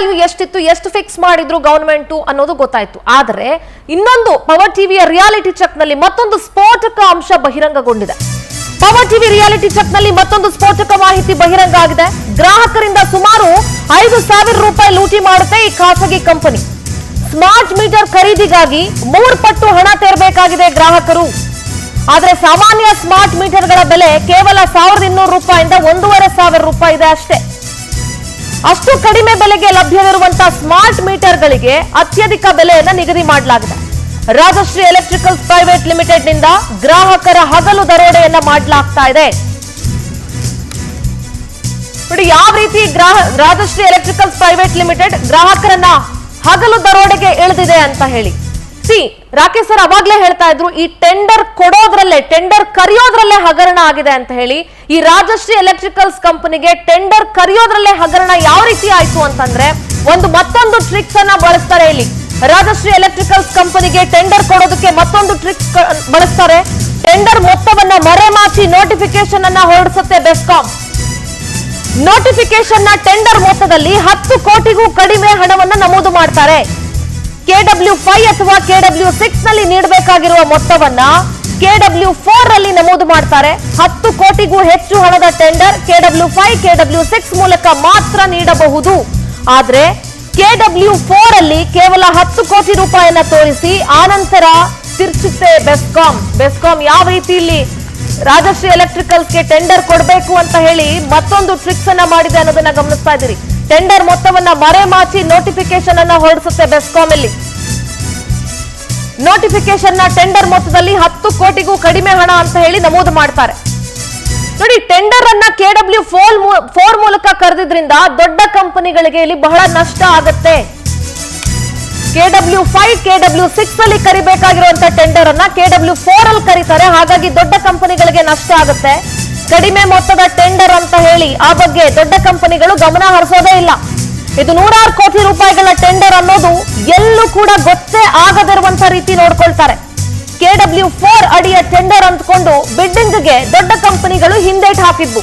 Value ಎಷ್ಟಿತ್ತು, ಎಷ್ಟು fix ಮಾಡಿದ್ರು ಗವರ್ಮೆಂಟ್ ಅನ್ನೋದು ಗೊತ್ತಾಯ್ತು. ಆದ್ರೆ ಇನ್ನೊಂದು ಪವರ್ ಟಿವಿಯ ರಿಯಾಲಿಟಿ ಚೆಕ್ ನಲ್ಲಿ ಮತ್ತೊಂದು ಸ್ಫೋಟಕ ಅಂಶ ಬಹಿರಂಗಗೊಂಡಿದೆ. ಪವರ್ ಟಿವಿ ರಿಯಾಲಿಟಿ ಚೆಕ್ ನಲ್ಲಿ ಮತ್ತೊಂದು ಸ್ಫೋಟಕ ಮಾಹಿತಿ ಬಹಿರಂಗ ಆಗಿದೆ. ಗ್ರಾಹಕರಿಂದ ಸುಮಾರು 5,000 ರೂಪಾಯಿ ಲೂಟಿ ಮಾಡುತ್ತೆ ಈ ಖಾಸಗಿ ಕಂಪನಿ. ಸ್ಮಾರ್ಟ್ ಮೀಟರ್ ಖರೀದಿಗಾಗಿ 3 ಪಟ್ಟು ಹಣ ತೆರಬೇಕಾಗಿದೆ ಗ್ರಾಹಕರು. ಆದ್ರೆ ಸಾಮಾನ್ಯ ಸ್ಮಾರ್ಟ್ ಮೀಟರ್ಗಳ ಬೆಲೆ ಕೇವಲ 1,200 ರೂಪಾಯಿಂದ 1,500 ರೂಪಾಯಿ ಇದೆ ಅಷ್ಟೇ. ಅಷ್ಟು ಕಡಿಮೆ ಬೆಲೆಗೆ ಲಭ್ಯವಿರುವಂತಹ ಸ್ಮಾರ್ಟ್ ಮೀಟರ್ಗಳಿಗೆ ಅತ್ಯಧಿಕ ಬೆಲೆಯನ್ನು ನಿಗದಿ ಮಾಡಲಾಗಿದೆ. ರಾಜಶ್ರೀ ಎಲೆಕ್ಟ್ರಿಕಲ್ಸ್ ಪ್ರೈವೇಟ್ ಲಿಮಿಟೆಡ್ ನಿಂದ ಗ್ರಾಹಕರ ಹಗಲು ದರೋಡೆಯನ್ನ ಮಾಡಲಾಗ್ತಾ ಇದೆ. ನೋಡಿ ಯಾವ ರೀತಿ ರಾಜಶ್ರೀ ಎಲೆಕ್ಟ್ರಿಕಲ್ಸ್ ಪ್ರೈವೇಟ್ ಲಿಮಿಟೆಡ್ ಗ್ರಾಹಕರನ್ನ ಹಗಲು ದರೋಡೆಗೆ ಇಳಿದಿದೆ ಅಂತ ಹೇಳಿ. ರಾಕೇಶ್ ಸರ್ ಅವಾಗ್ಲೇ ಹೇಳ್ತಾ ಇದ್ರು, ಈ ಟೆಂಡರ್ ಕೊಡೋದ್ರಲ್ಲೇ, ಟೆಂಡರ್ ಕರೆಯೋದ್ರಲ್ಲೇ ಹಗರಣ ಆಗಿದೆ ಅಂತ ಹೇಳಿ. ಈ ರಾಜಶ್ರೀ ಎಲೆಕ್ಟ್ರಿಕಲ್ಸ್ ಕಂಪನಿಗೆ ಟೆಂಡರ್ ಕರೆಯೋದ್ರಲ್ಲೇ ಹಗರಣ ಯಾವ ರೀತಿ ಆಯ್ತು ಅಂತಂದ್ರೆ, ಮತ್ತೊಂದು ಟ್ರಿಕ್ಸ್ ಅನ್ನ ಬಳಸ್ತಾರೆ ಇಲ್ಲಿ. ರಾಜಶ್ರೀ ಎಲೆಕ್ಟ್ರಿಕಲ್ಸ್ ಕಂಪನಿಗೆ ಟೆಂಡರ್ ಕೊಡೋದಕ್ಕೆ ಮತ್ತೊಂದು ಟ್ರಿಕ್ಸ್ ಬಳಸ್ತಾರೆ. ಟೆಂಡರ್ ಮೊತ್ತವನ್ನ ಮರೆಮಾಚಿ ನೋಟಿಫಿಕೇಶನ್ ಅನ್ನ ಹೊರಡಿಸುತ್ತೆ ಬೆಸ್ಕಾಂ. ನೋಟಿಫಿಕೇಶನ್ ನ ಟೆಂಡರ್ ಮೊತ್ತದಲ್ಲಿ 10 ಕೋಟಿಗೂ ಕಡಿಮೆ ಹಣವನ್ನ ನಮೂದು ಮಾಡ್ತಾರೆ. KW5 ಅಥವಾ KW6 ನಲ್ಲಿ ನೀಡಬೇಕಾಗಿರುವ ಮೊತ್ತವನ್ನ KW4 ಅಲ್ಲಿ ನಮೂದು ಮಾಡ್ತಾರೆ. 10 ಕೋಟಿಗೂ ಹೆಚ್ಚು ಹಣದ ಟೆಂಡರ್ KW5, KW6 ಮೂಲಕ ಮಾತ್ರ ನೀಡಬಹುದು. ಆದ್ರೆ KW4 ಅಲ್ಲಿ ಕೇವಲ 10 ಕೋಟಿ ರೂಪಾಯಿಯನ್ನ ತೋರಿಸಿ ಆನಂತರ ತಿರ್ಚುತ್ತೆ ಬೆಸ್ಕಾಂ. ಬೆಸ್ಕಾಂ ಯಾವ ರೀತಿ ಇಲ್ಲಿ ರಾಜಶ್ರೀ ಎಲೆಕ್ಟ್ರಿಕಲ್ಸ್ಗೆ ಟೆಂಡರ್ ಕೊಡಬೇಕು ಅಂತ ಹೇಳಿ ಮತ್ತೊಂದು ಟ್ರಿಕ್ಸ್ ಅನ್ನ ಮಾಡಿದೆ ಅನ್ನೋದನ್ನ ಗಮನಿಸ್ತಾ ಇದ್ದೀರಿ. ಟೆಂಡರ್ ಮೊತ್ತವನ್ನ ಮರೆಮಾಚಿ ನೋಟಿಫಿಕೇಶನ್ ಅನ್ನ ಹೊರಡಿಸುತ್ತೆ ಬೆಸ್ಕಾಂ. ಇಲ್ಲಿ ನೋಟಿಫಿಕೇಶನ್ ನ ಟೆಂಡರ್ ಮೊತ್ತದಲ್ಲಿ 10 ಕೋಟಿಗೂ ಕಡಿಮೆ ಹಣ ಅಂತ ಹೇಳಿ ನಮೂದು ಮಾಡ್ತಾರೆ. ನೋಡಿ, ಟೆಂಡರ್ ಅನ್ನ KW4 ಮೂಲಕ ಕರೆದಿದ್ರಿಂದ ದೊಡ್ಡ ಕಂಪನಿಗಳಿಗೆ ಇಲ್ಲಿ ಬಹಳ ನಷ್ಟ ಆಗುತ್ತೆ. KW5, KW6 ಅಲ್ಲಿ ಕರಿಬೇಕಾಗಿರುವಂತಹ ಟೆಂಡರ್ ಅನ್ನ KW4 ಅಲ್ಲಿ ಕರೀತಾರೆ. ಹಾಗಾಗಿ ದೊಡ್ಡ ಕಂಪನಿಗಳಿಗೆ ನಷ್ಟ ಆಗುತ್ತೆ. ಕಡಿಮೆ ಮೊತ್ತದ ಟೆಂಡರ್ ಅಂತ ಹೇಳಿ ಆ ಬಗ್ಗೆ ದೊಡ್ಡ ಕಂಪನಿಗಳು ಗಮನ ಹರಿಸೋದೇ ಇಲ್ಲ. ಇದು 100 ಕೋಟಿ ರೂಪಾಯಿಗಳ ಟೆಂಡರ್ ಅನ್ನೋದು ಎಲ್ಲೂ ಕೂಡ ಗೊತ್ತೇ ಆಗದಿರುವಂತಹ ರೀತಿ ನೋಡ್ಕೊಳ್ತಾರೆ. KW4 ಅಡಿಯ ಟೆಂಡರ್ ಅಂದ್ಕೊಂಡು ಬಿಡ್ಡಿಂಗ್ಗೆ ದೊಡ್ಡ ಕಂಪನಿಗಳು ಹಿಂದೇಟ್ ಹಾಕಿದ್ವು.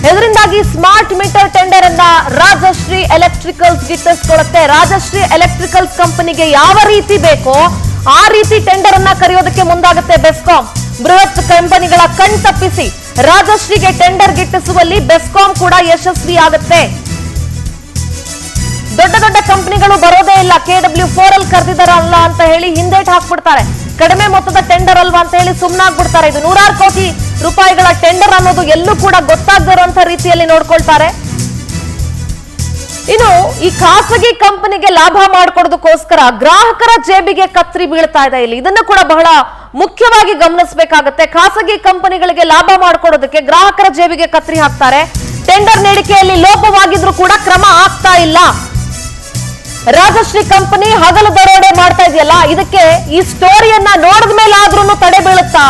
ಇದರಿಂದಾಗಿ ಸ್ಮಾರ್ಟ್ ಮೀಟರ್ ಟೆಂಡರ್ ಅನ್ನ ರಾಜಶ್ರೀ ಎಲೆಕ್ಟ್ರಿಕಲ್ಸ್ ಗಿಟ್ಟಿಸ್ಕೊಳ್ಳುತ್ತೆ. ರಾಜಶ್ರೀ ಎಲೆಕ್ಟ್ರಿಕಲ್ಸ್ ಕಂಪನಿಗೆ ಯಾವ ರೀತಿ ಬೇಕೋ ಆ ರೀತಿ ಟೆಂಡರ್ ಅನ್ನ ಕರೆಯೋದಕ್ಕೆ ಮುಂದಾಗುತ್ತೆ ಬೆಸ್ಕಾಂ. ಬೃಹತ್ ಕಂಪನಿಗಳ ಕಣ್ ತಪ್ಪಿಸಿ ರಾಜಶ್ರೀಗೆ ಟೆಂಡರ್ ಗಿಟ್ಟಿಸುವಲ್ಲಿ ಬೆಸ್ಕಾಂ ಕೂಡ ಯಶಸ್ವಿಯಾಗುತ್ತೆ. ದೊಡ್ಡ ದೊಡ್ಡ ಕಂಪನಿಗಳು ಬರೋದೇ ಇಲ್ಲ. KW4 ಅಲ್ಲಿ ಕರೆದಿದ್ದಾರಲ್ಲ ಅಂತ ಹೇಳಿ ಹಿಂದೇಟ್ ಹಾಕ್ಬಿಡ್ತಾರೆ. ಕಡಿಮೆ ಮೊತ್ತದ ಟೆಂಡರ್ ಅಲ್ವಾ ಅಂತ ಹೇಳಿ ಸುಮ್ಮನಾಗ್ಬಿಡ್ತಾರೆ. ಇದು 100 ಕೋಟಿ ರೂಪಾಯಿಗಳ ಟೆಂಡರ್ ಅನ್ನೋದು ಎಲ್ಲೂ ಕೂಡ ಗೊತ್ತಾಗದಿರುವಂತ ರೀತಿಯಲ್ಲಿ ನೋಡ್ಕೊಳ್ತಾರೆ. ಇನ್ನು ಈ ಖಾಸಗಿ ಕಂಪನಿಗೆ ಲಾಭ ಮಾಡಿಕೊಡೋದಕ್ಕೋಸ್ಕರ ಗ್ರಾಹಕರ ಜೇಬಿಗೆ ಕತ್ರಿ ಬೀಳ್ತಾ ಇದೆ ಇಲ್ಲಿ. ಇದನ್ನು ಕೂಡ ಬಹಳ ಮುಖ್ಯವಾಗಿ ಗಮನಿಸಬೇಕಾಗುತ್ತೆ. ಖಾಸಗಿ ಕಂಪನಿಗಳಿಗೆ ಲಾಭ ಮಾಡಿಕೊಡೋದಕ್ಕೆ ಗ್ರಾಹಕರ ಜೇಬಿಗೆ ಕತ್ರಿ ಹಾಕ್ತಾರೆ. ಟೆಂಡರ್ ನೀಡಿಕೆಯಲ್ಲಿ ಲೋಪವಾಗಿದ್ರೂ ಕೂಡ ಕ್ರಮ ಆಗ್ತಾ ಇಲ್ಲ. ರಾಜಶ್ರೀ ಕಂಪನಿ ಹಗಲು ದರೋಡೆ ಮಾಡ್ತಾ ಇದೆಯಲ್ಲ, ಇದಕ್ಕೆ ಈ ಸ್ಟೋರಿಯನ್ನ ನೋಡಿದ ಮೇಲೆ ಆದ್ರೂ ತಡೆ ಬೀಳುತ್ತಾ?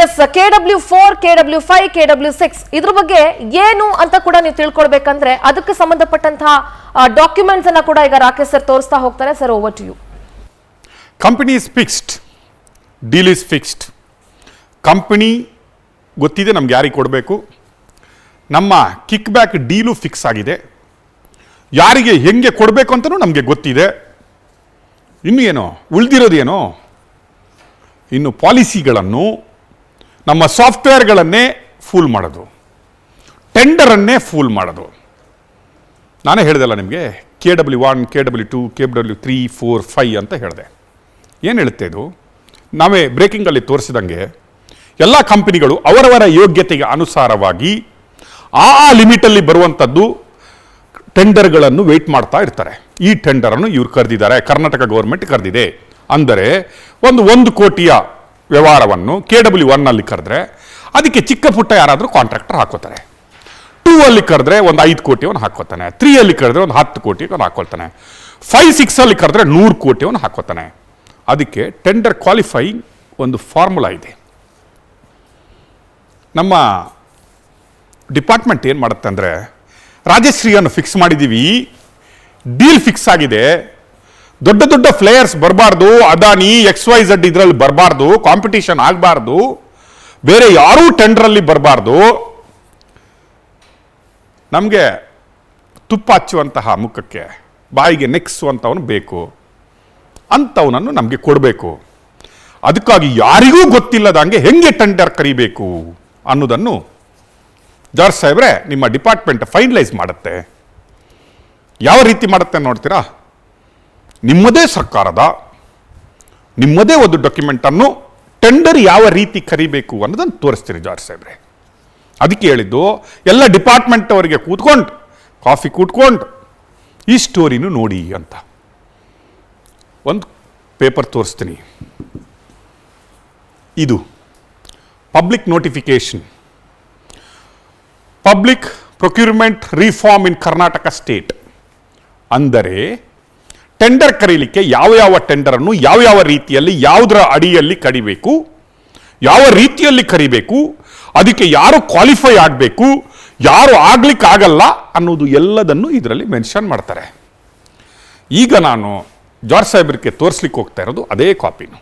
ಎಸ್, KW4, KW5, KW6 ಇದ್ರ ಬಗ್ಗೆ ಏನು ಅಂತ ಕೂಡ ನೀವು ತಿಳ್ಕೊಳ್ಬೇಕಂದ್ರೆ ಅದಕ್ಕೆ ಸಂಬಂಧಪಟ್ಟಂತಹ ಡಾಕ್ಯುಮೆಂಟ್ಸ್ ಅನ್ನ ಕೂಡ ಈಗ ರಾಕೇಶ್ ಸರ್ ತೋರಿಸ್ತಾ ಹೋಗ್ತಾರೆ. Sir, over to you. Company is fixed, deal is fixed. Company ಗೊತ್ತಿದೆ ನಮ್ಗೆ ಯಾರಿಗೆ ಕೊಡಬೇಕು. ನಮ್ಮ ಕಿಕ್ ಬ್ಯಾಕ್ ಡೀಲು ಫಿಕ್ಸ್ ಆಗಿದೆ. ಯಾರಿಗೆ ಹೆಂಗೆ ಕೊಡಬೇಕು ಅಂತಲೂ ನಮಗೆ ಗೊತ್ತಿದೆ. ಇನ್ನು ಏನೋ ಉಳಿದಿರೋದೇನೋ, ಇನ್ನು ಪಾಲಿಸಿಗಳನ್ನು, ನಮ್ಮ ಸಾಫ್ಟ್ವೇರ್ಗಳನ್ನೇ ಫೂಲ್ ಮಾಡೋದು, ಟೆಂಡರನ್ನೇ ಫೂಲ್ ಮಾಡೋದು. ನಾನೇ ಹೇಳಿದೆಲ್ಲ ನಿಮಗೆ, KW1, KW2, KW3, 4, 5 ಅಂತ ಹೇಳಿದೆ. ಏನು ಹೇಳುತ್ತೆ ಇದು? ನಾವೇ ಬ್ರೇಕಿಂಗಲ್ಲಿ ತೋರಿಸಿದಂಗೆ ಎಲ್ಲ ಕಂಪನಿಗಳು ಅವರವರ ಯೋಗ್ಯತೆಗೆ ಅನುಸಾರವಾಗಿ ಆ ಲಿಮಿಟಲ್ಲಿ ಬರುವಂಥದ್ದು ಟೆಂಡರ್ಗಳನ್ನು ವೆಯ್ಟ್ ಮಾಡ್ತಾ ಇರ್ತಾರೆ. ಈ ಟೆಂಡರನ್ನು ಇವ್ರು ಕರೆದಿದ್ದಾರೆ, ಕರ್ನಾಟಕ ಗೌರ್ಮೆಂಟ್ ಕರೆದಿದೆ ಅಂದರೆ 1 ಕೋಟಿಯ ವ್ಯವಹಾರವನ್ನು KW1 ಅಲ್ಲಿ ಕರೆದ್ರೆ ಅದಕ್ಕೆ ಚಿಕ್ಕ ಪುಟ್ಟ ಯಾರಾದರೂ ಕಾಂಟ್ರಾಕ್ಟರ್ ಹಾಕೋತಾರೆ. 2 ಅಲ್ಲಿ ಕರೆದ್ರೆ 5 ಕೋಟಿಯನ್ನು ಹಾಕೋತಾನೆ. 3 ಅಲ್ಲಿ ಕರೆದ್ರೆ 10 ಕೋಟಿಯನ್ನು ಹಾಕೊಳ್ತಾನೆ. 5, 6 ಅಲ್ಲಿ ಕರೆದ್ರೆ 100 ಕೋಟಿಯನ್ನು ಹಾಕೋತಾನೆ. ಅದಕ್ಕೆ ಟೆಂಡರ್ ಕ್ವಾಲಿಫೈಯಿಂಗ್ ಒಂದು ಫಾರ್ಮುಲಾ ಇದೆ. ನಮ್ಮ ಡಿಪಾರ್ಟ್ಮೆಂಟ್ ಏನು ಮಾಡುತ್ತೆ ಅಂದರೆ, ರಾಜಶ್ರೀಯನ್ನು ಫಿಕ್ಸ್ ಮಾಡಿದ್ದೀವಿ, ಡೀಲ್ ಫಿಕ್ಸ್ ಆಗಿದೆ, ದೊಡ್ಡ ದೊಡ್ಡ ಪ್ಲೇಯರ್ಸ್ ಬರಬಾರ್ದು, ಅದಾನಿ XYZ ಇದರಲ್ಲಿ ಬರಬಾರ್ದು, ಕಾಂಪಿಟೇಷನ್ ಆಗಬಾರ್ದು, ಬೇರೆ ಯಾರೂ ಟೆಂಡರಲ್ಲಿ ಬರಬಾರ್ದು, ನಮಗೆ ತುಪ್ಪ ಹಚ್ಚುವಂತಹ ಮುಖಕ್ಕೆ ಬಾಯಿಗೆ ನೆಕ್ಸುವಂಥವನು ಬೇಕು, ಅಂಥವನನ್ನು ನಮಗೆ ಕೊಡಬೇಕು. ಅದಕ್ಕಾಗಿ ಯಾರಿಗೂ ಗೊತ್ತಿಲ್ಲದಂಗೆ ಹೆಂಗೆ ಟೆಂಡರ್ ಕರಿಬೇಕು ಅನ್ನೋದನ್ನು ಜಾರ್ಜ್ ಸಾಹೇಬ್ರೆ ನಿಮ್ಮ ಡಿಪಾರ್ಟ್ಮೆಂಟ್ ಫೈನಲೈಸ್ ಮಾಡುತ್ತೆ. ಯಾವ ರೀತಿ ಮಾಡುತ್ತೆ ನೋಡ್ತೀರಾ? ನಿಮ್ಮದೇ ಸರ್ಕಾರದ ನಿಮ್ಮದೇ ಒಂದು ಡಾಕ್ಯುಮೆಂಟನ್ನು ಟೆಂಡರ್ ಯಾವ ರೀತಿ ಕರಿಬೇಕು ಅನ್ನೋದನ್ನು ತೋರಿಸ್ತೀರಿ ಜಾರ್ಜ್ ಸಾಹೇಬ್ರೆ. ಅದಕ್ಕೆ ಹೇಳಿದ್ದು ಎಲ್ಲ ಡಿಪಾರ್ಟ್ಮೆಂಟ್ ಅವರಿಗೆ ಕೂತ್ಕೊಂಡು ಕಾಫಿ ಕೂತ್ಕೊಂಡು ಈ ಸ್ಟೋರಿನೂ ನೋಡಿ ಅಂತ. ಒಂದು ಪೇಪರ್ ತೋರಿಸ್ತೀನಿ. ಇದು public notification, public procurement reform in Karnataka state. ಅಂದರೆ ಟೆಂಡರ್ ಕರೀಲಿಕ್ಕೆ ಯಾವ ಟೆಂಡರನ್ನು ಯಾವ ರೀತಿಯಲ್ಲಿ ಯಾವುದರ ಅಡಿಯಲ್ಲಿ ಕರಿಬೇಕು, ಯಾವ ರೀತಿಯಲ್ಲಿ ಕರಿಬೇಕು, ಅದಕ್ಕೆ ಯಾರು ಕ್ವಾಲಿಫೈ ಆಗಬೇಕು, ಯಾರು ಆಗಲಿಕ್ಕಾಗಲ್ಲ ಅನ್ನೋದು ಎಲ್ಲದನ್ನು ಇದರಲ್ಲಿ ಮೆನ್ಷನ್ ಮಾಡ್ತಾರೆ. ಈಗ ನಾನು ಜಾರ್ಜ್ ಸಾಹೇಬ್ರಿಗೆ ತೋರಿಸ್ಲಿಕ್ಕೆ ಹೋಗ್ತಾ ಇರೋದು ಅದೇ ಕಾಪಿನು.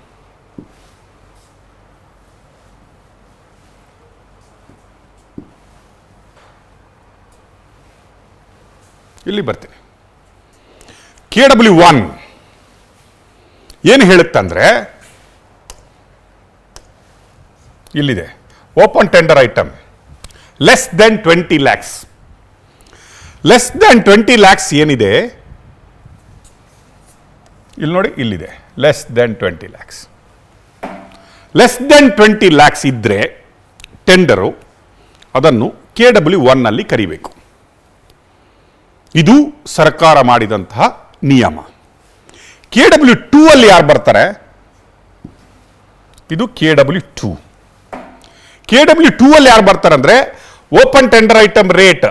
ಇಲ್ಲಿ ಬರ್ತೀನಿ. KW1 ಏನು ಹೇಳುತ್ತಂದ್ರೆ, ಇಲ್ಲಿದೆ open tender item less than 20 lakhs. Less than 20 lakhs ಏನಿದೆ ಇಲ್ಲಿ ನೋಡಿ, ಇಲ್ಲಿದೆ less than 20 lakhs. Less than 20 lakhs ಇದ್ದರೆ ಟೆಂಡರು ಅದನ್ನು KW1 ನಲ್ಲಿ ಕರಿಬೇಕು. ಇದು ಸರ್ಕಾರ ಮಾಡಿದಂತಹ ನಿಯಮ. KW2 ಅಲ್ಲಿ ಯಾರು ಬರ್ತಾರೆ? ಇದು KW2. KW2 ಅಲ್ಲಿ ಯಾರು ಬರ್ತಾರೆ ಅಂದ್ರೆ open tender item rate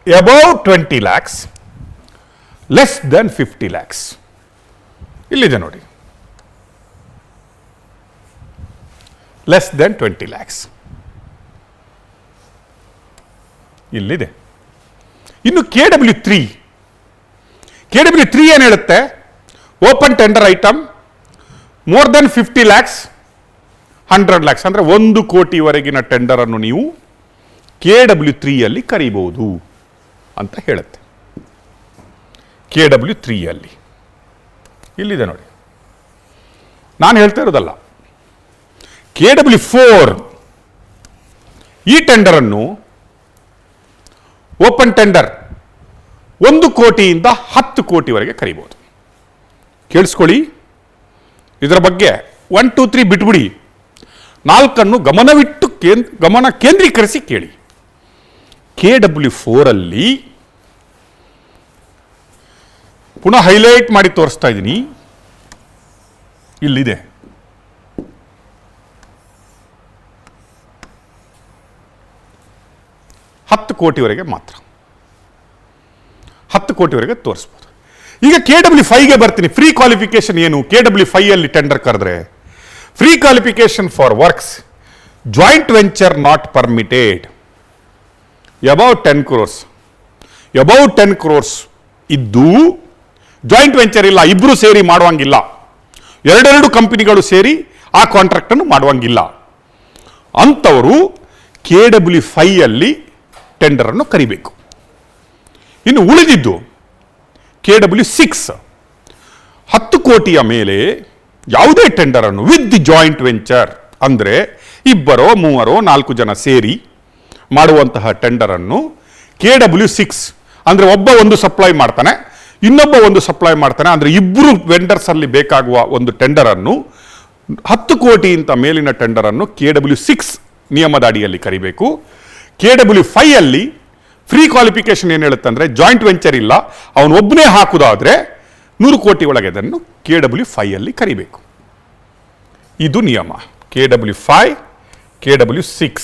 above 20 lakhs, less than 50 lakhs. ಇಲ್ಲಿದೆ ನೋಡಿ, ಲೆಸ್ ದೆನ್ 20 lakhs ಇಲ್ಲಿದೆ. ಇನ್ನು KW3 ಏನು ಹೇಳುತ್ತೆ? Open tender item more than 50 lakhs, 100 lakhs ಅಂದರೆ 1 ಕೋಟಿವರೆಗಿನ ಟೆಂಡರ್ ಅನ್ನು ನೀವು KW3 ಅಲ್ಲಿ ಕರೀಬಹುದು ಅಂತ ಹೇಳುತ್ತೆ. KW3 ಅಲ್ಲಿ ಇಲ್ಲಿದೆ ನೋಡಿ, ನಾನು ಹೇಳ್ತಾ ಇರೋದಲ್ಲ. KW4 ಈ ಟೆಂಡರ್ ಅನ್ನು ಓಪನ್ ಟೆಂಡರ್ 1 ಕೋಟಿಯಿಂದ 10 ಕೋಟಿವರೆಗೆ ಕರೀಬಹುದು. ಕೇಳಿಸ್ಕೊಳ್ಳಿ, ಇದರ ಬಗ್ಗೆ 1, 2, 3 ಬಿಟ್ಬಿಡಿ, 4 ಗಮನವಿಟ್ಟು ಗಮನ ಕೇಂದ್ರೀಕರಿಸಿ ಕೇಳಿ. KW4 ಅಲ್ಲಿ ಪುನಃ ಹೈಲೈಟ್ ಮಾಡಿ ತೋರಿಸ್ತಾ ಇದ್ದೀನಿ, ಇಲ್ಲಿದೆ. ಹತ್ತು ಕೋಟಿವರೆಗೆ ಮಾತ್ರ, 10 ಕೋಟಿವರೆಗೆ ತೋರಿಸ್ಬೋದು. ಈಗ KW5ಗೆ ಬರ್ತೀನಿ. ಫ್ರೀ ಕ್ವಾಲಿಫಿಕೇಶನ್ ಏನು? KW5 ಅಲ್ಲಿ ಟೆಂಡರ್ ಕರೆದ್ರೆ free qualification for works joint venture not permitted above 10 crores. Above 10 crores ಇದ್ದು ಜಾಯಿಂಟ್ ವೆಂಚರ್ ಇಲ್ಲ, ಇಬ್ರು ಸೇರಿ ಮಾಡುವಂಗಿಲ್ಲ, ಎರಡೆರಡು ಕಂಪನಿಗಳು ಸೇರಿ ಆ ಕಾಂಟ್ರಾಕ್ಟ್ ಅನ್ನು ಮಾಡುವಂಗಿಲ್ಲ. ಅಂಥವರು KW5 ಅಲ್ಲಿ ಟೆಂಡರ್ ಅನ್ನು ಕರಿಬೇಕು. ಇನ್ನು ಉಳಿದಿದ್ದು KW6 10 ಕೋಟಿಯ ಮೇಲೆ ಯಾವುದೇ ಟೆಂಡರ್ ಅನ್ನು ವಿತ್ ದಿ ಜಾಯಿಂಟ್ ವೆಂಚರ್ ಅಂದರೆ 2, 3, 4 ಜನ ಸೇರಿ ಮಾಡುವಂತಹ ಟೆಂಡರ್ ಅನ್ನು KW6 ಅಂದರೆ ಒಬ್ಬ ಒಂದು ಸಪ್ಲೈ ಮಾಡ್ತಾನೆ, ಇನ್ನೊಬ್ಬ ಒಂದು ಸಪ್ಲೈ ಮಾಡ್ತಾನೆ, ಅಂದರೆ ಇಬ್ಬರು ವೆಂಡರ್ಸ್ ಅಲ್ಲಿ ಬೇಕಾಗುವ ಒಂದು ಟೆಂಡರ್ ಅನ್ನು 10 ಕೋಟಿಯಿಂದ ಮೇಲಿನ ಟೆಂಡರ್ ಅನ್ನು KW6 ನಿಯಮದ ಅಡಿಯಲ್ಲಿ ಕರಿಬೇಕು. KW5 ಅಲ್ಲಿ ಫ್ರೀ ಕ್ವಾಲಿಫಿಕೇಶನ್ ಏನು ಹೇಳುತ್ತೆ ಅಂದರೆ ಜಾಯಿಂಟ್ ವೆಂಚರ್ ಇಲ್ಲ, ಅವನು ಒಬ್ಬನೇ ಹಾಕುವುದಾದರೆ 100 ಕೋಟಿ ಒಳಗೆ ಅದನ್ನು KW5 ಅಲ್ಲಿ ಕರಿಬೇಕು. ಇದು ನಿಯಮ. KW5, KW6,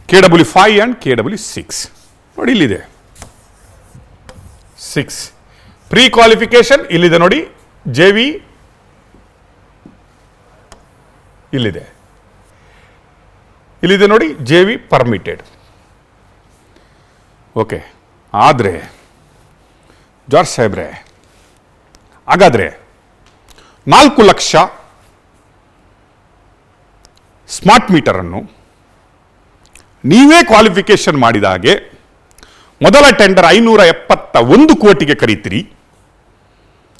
KW5 and KW6 ನೋಡಿ, ಇಲ್ಲಿದೆ 6 ಪ್ರೀ ಕ್ವಾಲಿಫಿಕೇಶನ್. ಇಲ್ಲಿದೆ ನೋಡಿ, JV ಇಲ್ಲಿದೆ, ಇಲ್ಲಿದೆ ನೋಡಿ, JV ಪರ್ಮಿಟೆಡ್. ಓಕೆ, ಆದರೆ ಜಾರ್ಜ್ ಸಾಹೇಬ್ರೆ, ಹಾಗಾದರೆ 4 ಲಕ್ಷ ಸ್ಮಾರ್ಟ್ ಮೀಟರನ್ನು ನೀವೇ ಕ್ವಾಲಿಫಿಕೇಶನ್ ಮಾಡಿದ ಹಾಗೆ ಮೊದಲ ಟೆಂಡರ್ 571 ಕೋಟಿಗೆ ಕರೀತೀರಿ.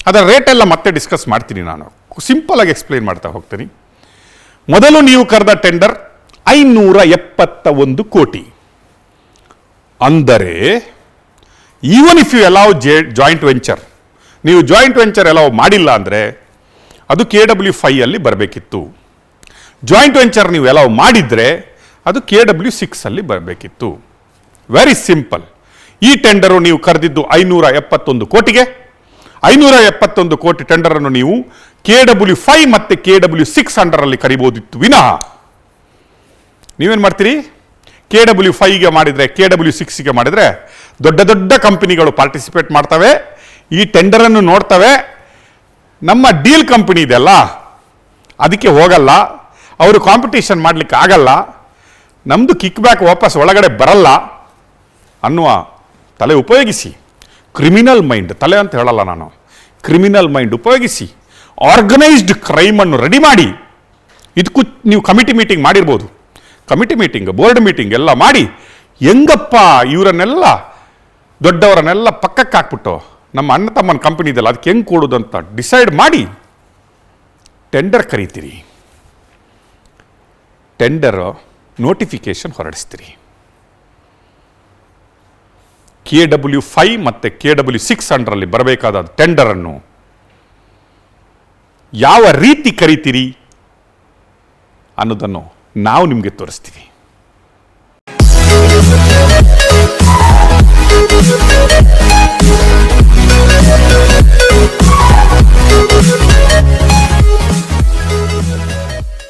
ಅದರ ರೇಟೆಲ್ಲ ಮತ್ತೆ ಡಿಸ್ಕಸ್ ಮಾಡ್ತೀನಿ, ನಾನು ಸಿಂಪಲ್ ಆಗಿ ಎಕ್ಸ್ಪ್ಲೈನ್ ಮಾಡ್ತಾ ಹೋಗ್ತೀನಿ. ಮೊದಲು ನೀವು ಕರೆದ ಟೆಂಡರ್ 571 ಕೋಟಿ. ಅಂದರೆ even if you allow joint venture, ನೀವು ಜಾಯಿಂಟ್ ವೆಂಚರ್ ಅಲೌ ಮಾಡಿಲ್ಲ ಅಂದರೆ ಅದು KW5 ಅಲ್ಲಿ ಬರಬೇಕಿತ್ತು. ಜಾಯಿಂಟ್ ವೆಂಚರ್ ನೀವು ಅಲೌ ಮಾಡಿದರೆ ಅದು KW6 ಅಲ್ಲಿ ಬರಬೇಕಿತ್ತು. Very simple. ಈ ಟೆಂಡರು ನೀವು ಕರೆದಿದ್ದು 571 ಕೋಟಿಗೆ. 571 ಕೋಟಿ ಟೆಂಡರನ್ನು ನೀವು KW5 ಮತ್ತು KW6 ಅಂಡರಲ್ಲಿ ಕರಿಬೋದಿತ್ತು ವಿನಃ ನೀವೇನು ಮಾಡ್ತೀರಿ? KW5ಗೆ ಮಾಡಿದರೆ, KW6ಗೆ ಮಾಡಿದರೆ ದೊಡ್ಡ ದೊಡ್ಡ ಕಂಪನಿಗಳು ಪಾರ್ಟಿಸಿಪೇಟ್ ಮಾಡ್ತವೆ, ಈ ಟೆಂಡರನ್ನು ನೋಡ್ತವೆ. ನಮ್ಮ ಡೀಲ್ ಕಂಪನಿ ಇದೆಲ್ಲ ಅದಕ್ಕೆ ಹೋಗಲ್ಲ, ಅವರು ಕಾಂಪಿಟೇಷನ್ ಮಾಡಲಿಕ್ಕೆ ಆಗಲ್ಲ, ನಮ್ಮದು ಕಿಕ್ ಬ್ಯಾಕ್ ವಾಪಸ್ ಒಳಗಡೆ ಬರಲ್ಲ ಅನ್ನುವ ತಲೆ ಉಪಯೋಗಿಸಿ, ಕ್ರಿಮಿನಲ್ ಮೈಂಡ್, ತಲೆ ಅಂತ ಹೇಳಲ್ಲ ನಾನು, ಕ್ರಿಮಿನಲ್ ಮೈಂಡ್ ಉಪಯೋಗಿಸಿ ಆರ್ಗನೈಸ್ಡ್ ಕ್ರೈಮನ್ನು ರೆಡಿ ಮಾಡಿ. ಇದಕ್ಕೂ ನೀವು ಕಮಿಟಿ ಮೀಟಿಂಗ್ ಮಾಡಿರ್ಬೋದು, ಕಮಿಟಿ ಮೀಟಿಂಗ್, ಬೋರ್ಡ್ ಮೀಟಿಂಗ್ ಎಲ್ಲ ಮಾಡಿ ಹೆಂಗಪ್ಪ ಇವರನ್ನೆಲ್ಲ ದೊಡ್ಡವರನ್ನೆಲ್ಲ ಪಕ್ಕಕ್ಕೆ ಹಾಕ್ಬಿಟ್ಟು ನಮ್ಮ ಅಣ್ಣ ತಮ್ಮನ ಕಂಪನಿ ಇದೆಲ್ಲ ಅದಕ್ಕೆ ಹೆಂಗೆ ಕೊಡೋದು ಅಂತ ಡಿಸೈಡ್ ಮಾಡಿ ಟೆಂಡರ್ ಕರೀತೀರಿ. ಟೆಂಡರ್ ನೋಟಿಫಿಕೇಶನ್ ಹೊರಡಿಸ್ತೀರಿ. KW5 ಮತ್ತು KW6 ಅಂಡರಲ್ಲಿ ಬರಬೇಕಾದ ಟೆಂಡರನ್ನು ಯಾವ ರೀತಿ ಕರೀತೀರಿ ಅನ್ನೋದನ್ನು ನಾವು ನಿಮಗೆ ತೋರಿಸ್ತೀವಿ.